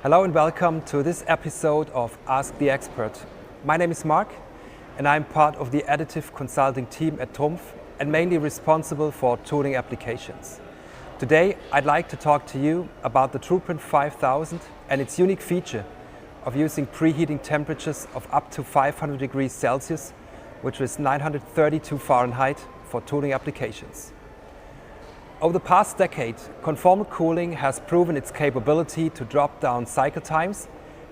Hello and welcome to this episode of Ask the Expert. My name is Mark and I'm part of the additive consulting team at TRUMPF and mainly responsible for tooling applications. Today I'd like to talk to you about the TruPrint 5000 and its unique feature of using preheating temperatures of up to 500 degrees Celsius, which is 932 Fahrenheit, for tooling applications. Over the past decade, conformal cooling has proven its capability to drop down cycle times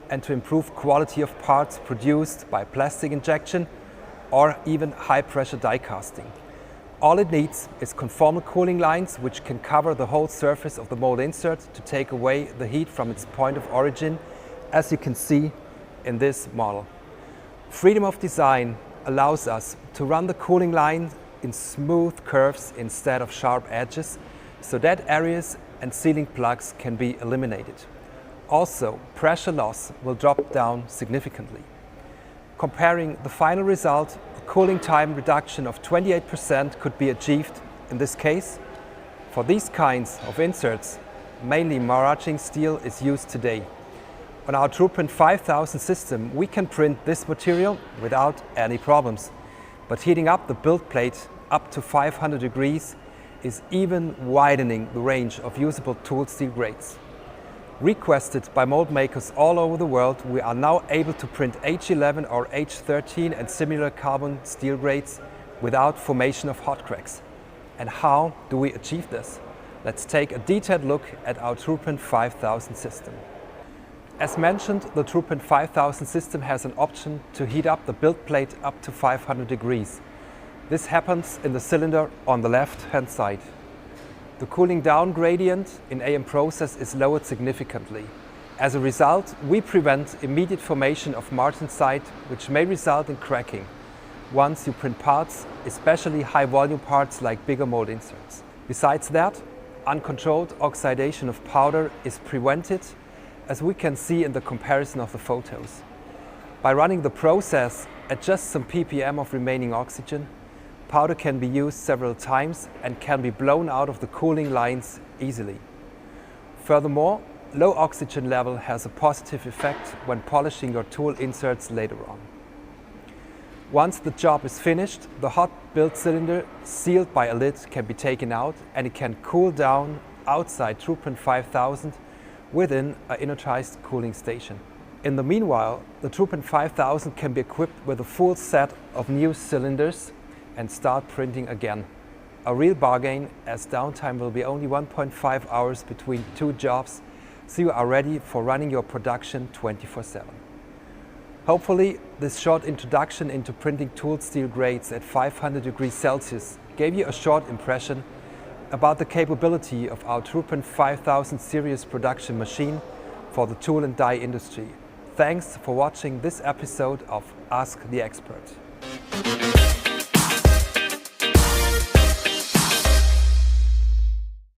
and to improve quality of parts produced by plastic injection or even high-pressure die casting. All it needs is conformal cooling lines which can cover the whole surface of the mold insert to take away the heat from its point of origin, as you can see in this model. Freedom of design allows us to run the cooling line in smooth curves instead of sharp edges, so that areas and sealing plugs can be eliminated. Also, pressure loss will drop down significantly. Comparing the final result, a cooling time reduction of 28% could be achieved in this case. For these kinds of inserts, mainly maraging steel is used today. On our TruPrint 5000 system, we can print this material without any problems. But heating up the build plate up to 500 degrees is even widening the range of usable tool steel grades. Requested by mold makers all over the world, we are now able to print H11 or H13 and similar carbon steel grades without formation of hot cracks. And how do we achieve this? Let's take a detailed look at our TruPrint 5000 system. As mentioned, the TruPrint 5000 system has an option to heat up the build plate up to 500 degrees. This happens in the cylinder on the left-hand side. The cooling down gradient in AM process is lowered significantly. As a result, we prevent immediate formation of martensite, which may result in cracking once you print parts, especially high volume parts like bigger mold inserts. Besides that, uncontrolled oxidation of powder is prevented, as we can see in the comparison of the photos. By running the process at just some ppm of remaining oxygen, powder can be used several times and can be blown out of the cooling lines easily. Furthermore, low oxygen level has a positive effect when polishing your tool inserts later on. Once the job is finished, the hot build cylinder sealed by a lid can be taken out and it can cool down outside TruPrint 5000 within an inertized cooling station. In the meanwhile, the TruPrint 5000 can be equipped with a full set of new cylinders and start printing again. A real bargain, as downtime will be only 1.5 hours between two jobs, so you are ready for running your production 24/7. Hopefully, this short introduction into printing tool steel grades at 500 degrees Celsius gave you a short impression about the capability of our TruPrint 5000 series production machine for the tool and die industry. Thanks for watching this episode of Ask the Expert.